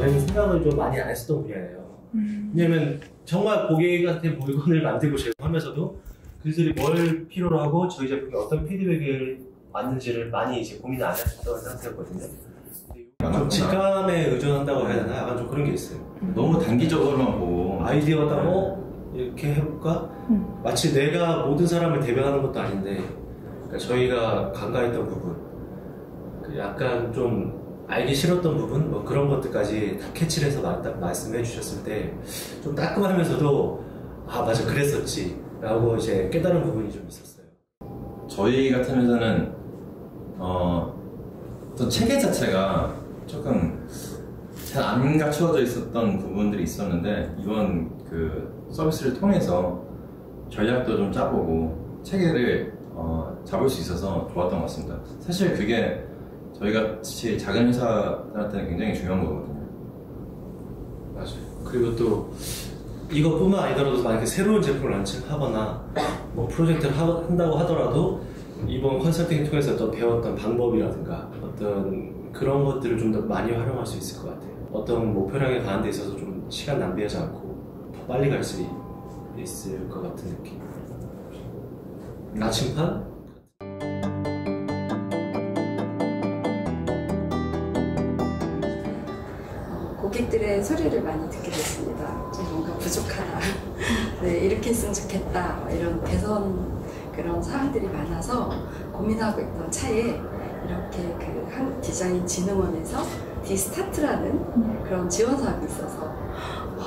다른 생각을 좀 많이 안 했었던 분야예요. 왜냐면 정말 고객한테 물건을 만들고 제공하면서도 그들이 뭘 필요로 하고 저희 제품에 어떤 피드백을 왔는지를 많이 이제 고민을 안 했었던 상태였거든요. 좀 직감에 의존한다고 해야 되나? 약간 좀 그런 게 있어요. 너무 단기적으로만 보고 아이디어가 이렇게 해볼까? 마치 내가 모든 사람을 대변하는 것도 아닌데, 그러니까 저희가 간과했던 부분, 약간 좀 알기 싫었던 부분, 뭐 그런 것들까지 다 캐치를 해서 말씀해 주셨을 때 좀 따끔하면서도 아 맞아 그랬었지 라고 이제 깨달은 부분이 좀 있었어요. 저희 같은 회사는 어떤 체계 자체가 조금 잘 안 갖추어져 있었던 부분들이 있었는데, 이번 그 서비스를 통해서 전략도 좀 짜보고 체계를 잡을 수 있어서 좋았던 것 같습니다. 사실 그게 저희 같이 작은 회사들한테는 굉장히 중요한 거거든요. 맞아요. 그리고 또 이것뿐만 아니더라도 만약에 새로운 제품을 런칭하거나 뭐 프로젝트를 한다고 하더라도 이번 컨설팅을 통해서 또 배웠던 방법이라든가 어떤 그런 것들을 좀 더 많이 활용할 수 있을 것 같아요. 어떤 목표량에 가는 데 있어서 좀 시간 낭비하지 않고 더 빨리 갈 수 있을 것 같은 느낌. 나침판? 고객들의 소리를 많이 듣게 됐습니다. 좀 뭔가 부족하다. 네, 이렇게 했으면 좋겠다. 이런 개선 그런 사항들이 많아서 고민하고 있던 차에 이렇게 그 한국디자인진흥원에서 디스타트라는 그런 지원 사업이 있어서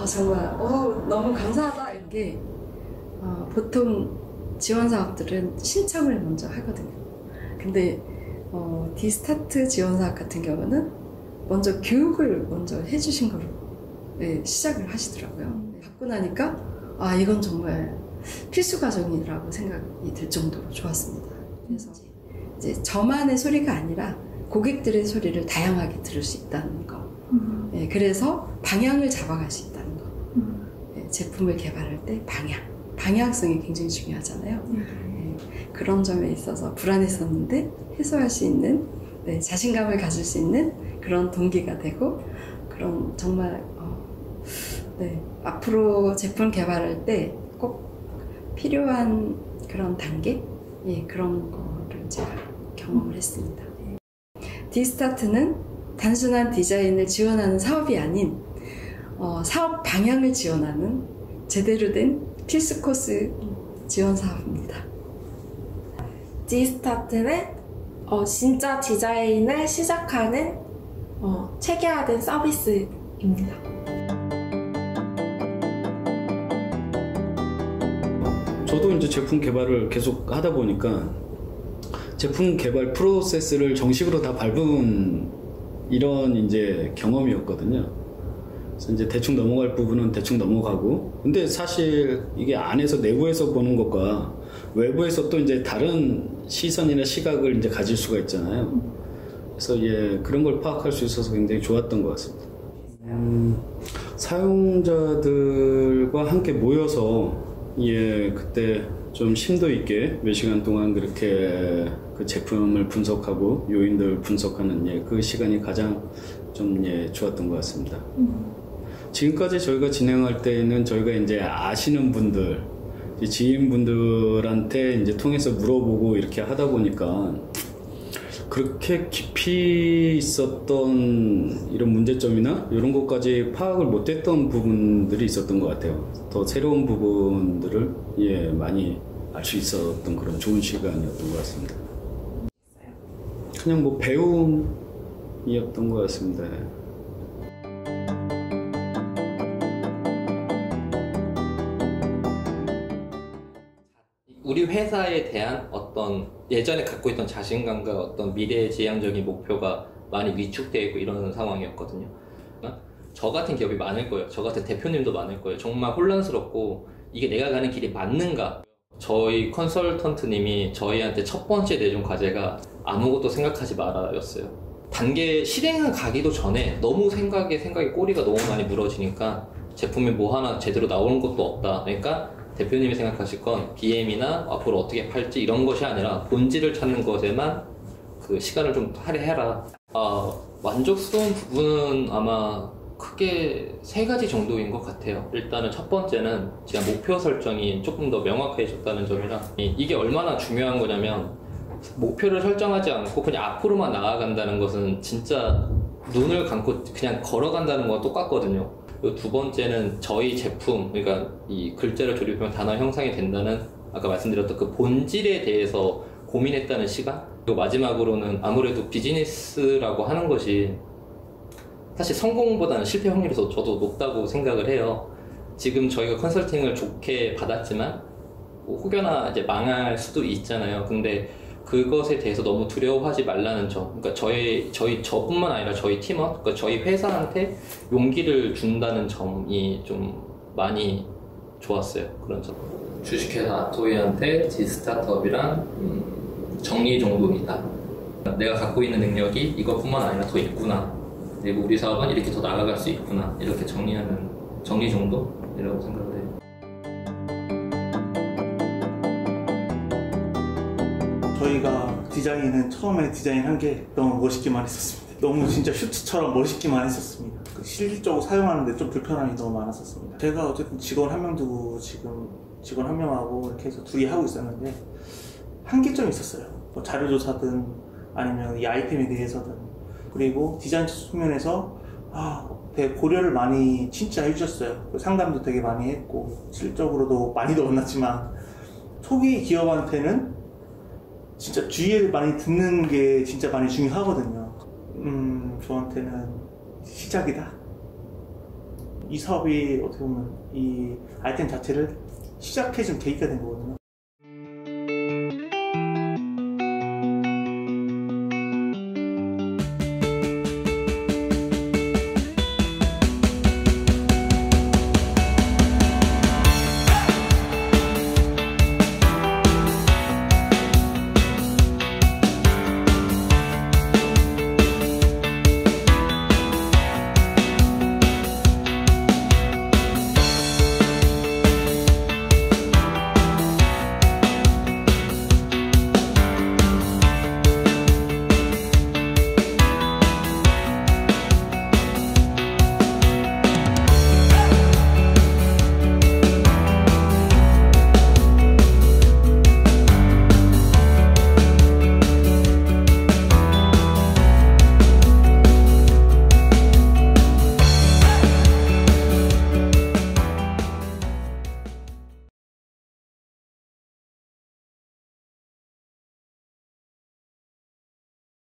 정말 너무 감사하다. 이게 보통 지원 사업들은 신청을 먼저 하거든요. 근데 디스타트 지원 사업 같은 경우는 먼저 교육을 먼저 해주신 거로 시작을 하시더라고요. 받고 나니까 이건 정말 필수 과정이라고 생각이 들 정도로 좋았습니다. 그래서 이제 저만의 소리가 아니라 고객들의 소리를 다양하게 들을 수 있다는 거. 그래서 방향을 잡아갈 수 있다는 거. 제품을 개발할 때 방향성이 굉장히 중요하잖아요. 그런 점에 있어서 불안했었는데 해소할 수 있는 자신감을 가질 수 있는 그런 동기가 되고, 그런 정말 앞으로 제품 개발할 때 꼭 필요한 그런 단계 그런 거를 제가 경험을 했습니다. 디스타트는 단순한 디자인을 지원하는 사업이 아닌 사업 방향을 지원하는 제대로 된 필수 코스 지원 사업입니다. 디스타트는 진짜 디자인을 시작하는 체계화된 서비스입니다. 저도 이제 제품 개발을 계속 하다 보니까 제품 개발 프로세스를 정식으로 다 밟은 이런 이제 경험이었거든요. 그래서 이제 대충 넘어갈 부분은 대충 넘어가고, 근데 사실 이게 안에서 내부에서 보는 것과 외부에서 또 이제 다른 시선이나 시각을 이제 가질 수가 있잖아요. 그래서 그런 걸 파악할 수 있어서 굉장히 좋았던 것 같습니다. 사용자들과 함께 모여서 그때 좀 심도 있게 몇 시간 동안 그렇게 그 제품을 분석하고 요인들 분석하는 그 시간이 가장 좀 좋았던 것 같습니다. 지금까지 저희가 진행할 때는 저희가 이제 아시는 분들, 지인분들한테 이제 통해서 물어보고 이렇게 하다 보니까 그렇게 깊이 있었던 이런 문제점이나 이런 것까지 파악을 못했던 부분들이 있었던 것 같아요. 더 새로운 부분들을 많이 알 수 있었던 그런 좋은 시간이었던 것 같습니다. 그냥 뭐 배움이었던 것 같습니다. 우리 회사에 대한 어떤 예전에 갖고 있던 자신감과 어떤 미래지향적인 목표가 많이 위축되어 있고 이런 상황이었거든요. 저 같은 기업이 많을 거예요. 저 같은 대표님도 많을 거예요. 정말 혼란스럽고 이게 내가 가는 길이 맞는가? 저희 컨설턴트님이 저희한테 첫 번째 내준 과제가 아무것도 생각하지 마라 였어요. 단계 실행을 가기도 전에 너무 생각에 꼬리가 너무 많이 물어지니까 제품이 뭐 하나 제대로 나오는 것도 없다. 그러니까 대표님이 생각하실 건 BM이나 앞으로 어떻게 팔지 이런 것이 아니라 본질을 찾는 것에만 그 시간을 좀 할애해라. 만족스러운 부분은 아마 크게 세 가지 정도인 것 같아요. 일단은 첫 번째는 제가 목표 설정이 조금 더 명확해졌다는 점이라, 이게 얼마나 중요한 거냐면 목표를 설정하지 않고 그냥 앞으로만 나아간다는 것은 진짜 눈을 감고 그냥 걸어간다는 거와 똑같거든요. 그리고 두 번째는 저희 제품, 그러니까 이 글자를 조립하면 단어 형상이 된다는 아까 말씀드렸던 그 본질에 대해서 고민했다는 시간. 그리고 마지막으로는 아무래도 비즈니스라고 하는 것이 사실 성공보다는 실패 확률이 저도 높다고 생각을 해요. 지금 저희가 컨설팅을 좋게 받았지만 혹여나 이제 망할 수도 있잖아요. 근데 그것에 대해서 너무 두려워하지 말라는 점. 그러니까 저뿐만 아니라 저희 팀원, 그러니까 저희 회사한테 용기를 준다는 점이 좀 많이 좋았어요. 그런 점. 주식회사 아토이한테 스타트업이란 정리정돈이다. 내가 갖고 있는 능력이 이것뿐만 아니라 더 있구나. 그리고 우리 사업은 이렇게 더 나아갈 수 있구나. 이렇게 정리하는 정리정돈이라고 생각을 해요. 저희가 디자인은 처음에 디자인한 게 너무 멋있기만 했었습니다. 너무 진짜 슈트처럼 멋있기만 했었습니다. 실질적으로 사용하는데 좀 불편함이 너무 많았었습니다. 제가 어쨌든 직원 한 명 두고 지금 직원 한 명하고 이렇게 해서 둘이 하고 있었는데 한계점이 있었어요. 뭐 자료조사든 아니면 이 아이템에 대해서든. 그리고 디자인 측면에서 되게 고려를 많이 진짜 해주셨어요. 상담도 되게 많이 했고 실적으로도 많이도 만났지만 초기 기업한테는 진짜 주의를 많이 듣는 게 진짜 많이 중요하거든요. 저한테는 시작이다. 이 사업이 어떻게 보면 이 아이템 자체를 시작해준 계기가 된 거거든요.